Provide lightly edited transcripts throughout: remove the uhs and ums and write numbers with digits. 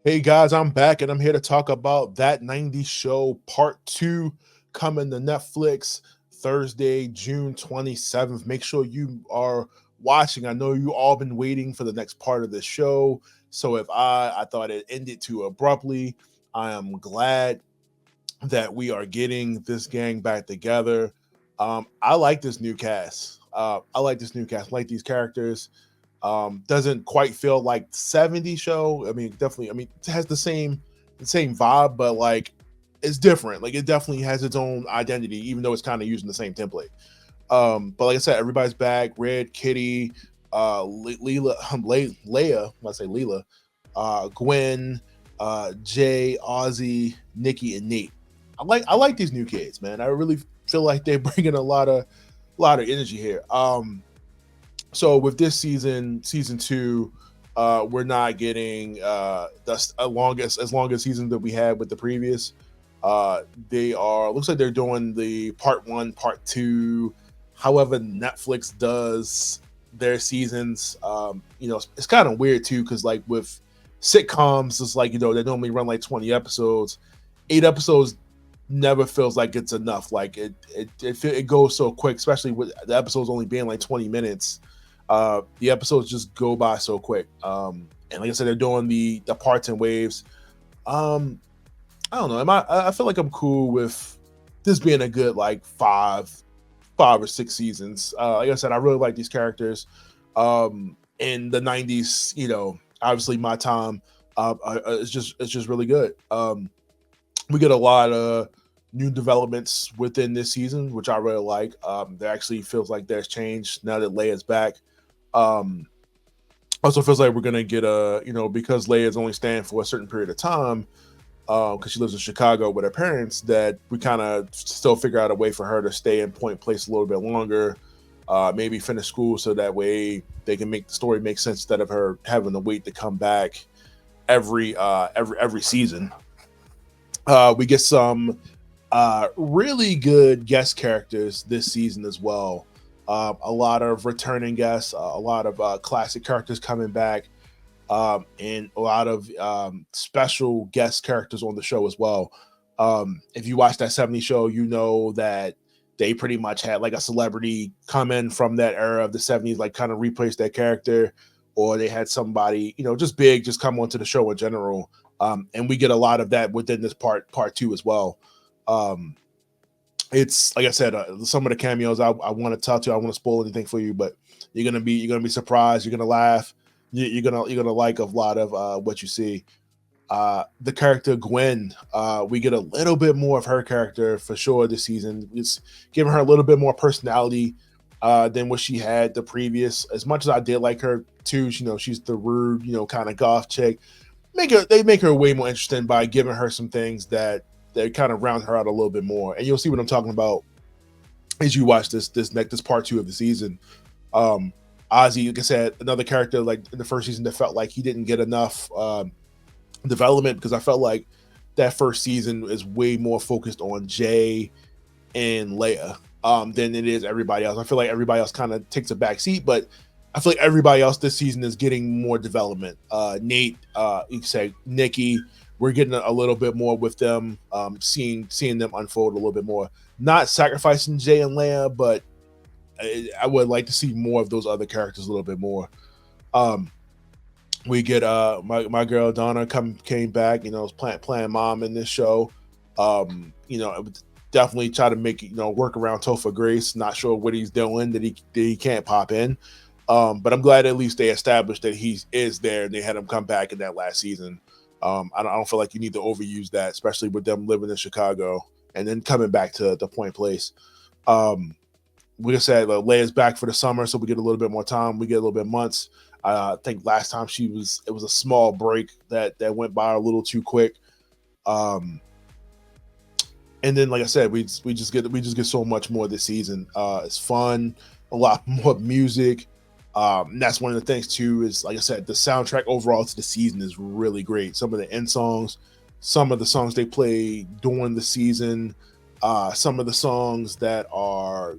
Hey guys, I'm back and I'm here to talk about That 90s Show Part 2 coming to Netflix Thursday, June 27th. Make sure you are watching. I know you all been waiting for the next part of the show. So if I thought it ended too abruptly, I am glad that we are getting this gang back together. I like this new cast. I like this new cast. I like these characters. Doesn't quite feel like 70 show. I mean, definitely. I mean, it has the same vibe, but like it's different. Like it definitely has its own identity, even though it's kind of using the same template. But like I said, everybody's back. Red, Kitty, Leela, Leia. Let's say Leela, Gwen, Jay, Ozzy, Nikki, and Nate. I like these new kids, man. I really feel like they're bringing a lot of energy here. So with this season two, we're not getting as long as season that we had with the previous. They are looks like they're doing the part one, part two. However, Netflix does their seasons. It's kind of weird too because like with sitcoms, it's like they normally run like 20 episodes. 8 episodes never feels like it's enough. Like it goes so quick, especially with the episodes only being like 20 minutes. The episodes just go by so quick. And like I said, they're doing the parts and waves. Um, I don't know. I feel like I'm cool with this being a good like five or six seasons. Like I said, I really like these characters. In the '90s, obviously my time, it's just really good. We get a lot of new developments within this season, which I really like. There actually feels like there's change now that Leia's back. Um, Also feels like we're gonna get because Leia's only staying for a certain period of time, because she lives in Chicago with her parents, that we kind of still figure out a way for her to stay in Point Place a little bit longer, maybe finish school so that way they can make the story make sense instead of her having to wait to come back every season. We get some really good guest characters this season as well. A lot of returning guests, a lot of classic characters coming back, and a lot of special guest characters on the show as well. If you watch that 70s show, you know that they pretty much had like a celebrity come in from that era of the 70s, like kind of replace that character, or they had somebody, just big, just come onto the show in general. And we get a lot of that within this part two as well. Um, it's like I said, some of the cameos I want to talk to. I want to spoil anything for you, but you're gonna be surprised. You're gonna laugh. You're gonna like a lot of what you see. The character Gwen, we get a little bit more of her character for sure this season. It's giving her a little bit more personality than what she had the previous. As much as I did like her too, she's the rude, kind of goth chick. They make her way more interesting by giving her some things that kind of round her out a little bit more. And you'll see what I'm talking about as you watch this part two of the season. Um, Ozzy, like I said, another character like in the first season that felt like he didn't get enough development because I felt like that first season is way more focused on Jay and Leia than it is everybody else. I feel like everybody else kind of takes a back seat, but I feel like everybody else this season is getting more development. Nate, you can say Nikki, we're getting a little bit more with them, seeing them unfold a little bit more. Not sacrificing Jay and Leia, but I would like to see more of those other characters a little bit more. Um, we get my girl Donna came back, was playing mom in this show. I would definitely try to make work around Topher Grace. Not sure what he's doing that he can't pop in. But I'm glad at least they established that he is there and they had him come back in that last season. I don't feel like you need to overuse that, especially with them living in Chicago and then coming back to the Point Place. Um, we just said Leia's back for the summer, so we get a little bit more time. We get a little bit of months. I think last time it was a small break that went by a little too quick. Um, and then, like I said, we just get so much more this season. It's fun, a lot more music. And that's one of the things too. Is like I said, the soundtrack overall to the season is really great. Some of the end songs, some of the songs they play during the season, some of the songs that are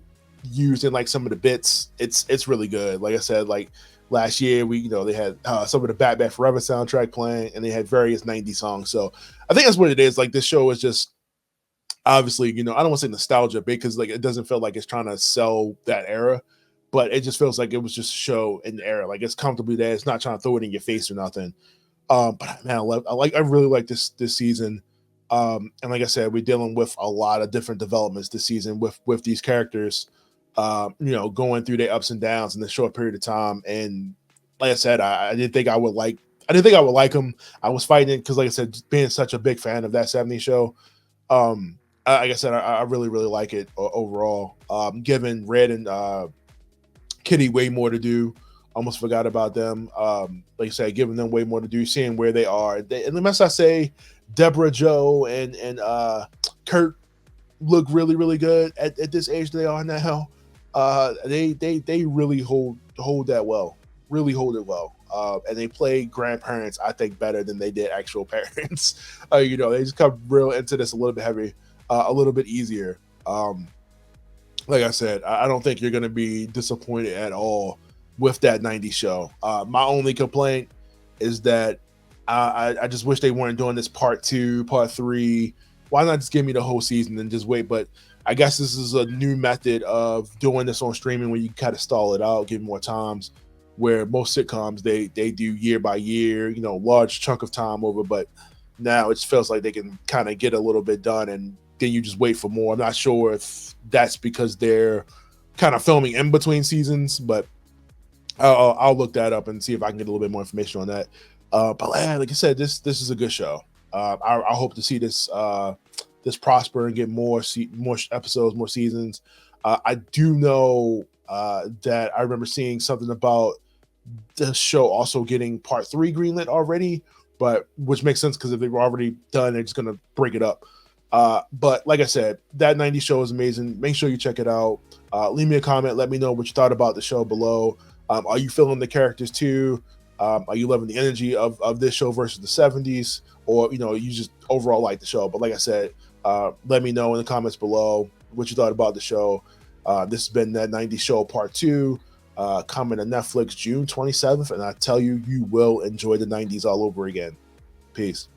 used in like some of the bits. It's really good. Like I said, like last year, they had some of the Batman Forever soundtrack playing, and they had various 90s songs. So I think that's what it is. Like, this show is just obviously, I don't want to say nostalgia because like it doesn't feel like it's trying to sell that era, but it just feels like it was just a show in the era. Like, it's comfortably there. It's not trying to throw it in your face or nothing. But man, I really like this season. And like I said, we're dealing with a lot of different developments this season with these characters, going through their ups and downs in a short period of time. And like I said, I didn't think I would like them. I was fighting it because, like I said, being such a big fan of that '70s show. Like I said, I really, really like it overall. Giving Red and Kitty way more to do. Almost forgot about them. Like I said, giving them way more to do, seeing where they are. And unless I say Deborah, Joe, and Kurt look really, really good at this age they are now. They really hold that well. Really hold it well. And they play grandparents, I think, better than they did actual parents. They just come real into this a little bit heavy, a little bit easier. Like I said, I don't think you're going to be disappointed at all with that '90s show. My only complaint is that I just wish they weren't doing this part 2, part 3. Why not just give me the whole season and just wait? But I guess this is a new method of doing this on streaming where you kind of stall it out, give more times. Where most sitcoms they do year by year, large chunk of time over. But now it feels like they can kind of get a little bit done, and then you just wait for more. I'm not sure if that's because they're kind of filming in between seasons, but I'll look that up and see if I can get a little bit more information on that. But like I said, this is a good show. I hope to see this prosper and get more episodes, more seasons. I do know that I remember seeing something about the show also getting part 3 greenlit already, but which makes sense because if they were already done, they're just gonna break it up. But like I said, that '90s show is amazing. Make sure you check it out. Leave me a comment. Let me know what you thought about the show below. Are you feeling the characters too? Are you loving the energy of this show versus the '70s, or you just overall like the show? But like I said, let me know in the comments below what you thought about the show. This has been that '90s show part 2, coming to Netflix June 27th, and I tell you, you will enjoy the '90s all over again. Peace.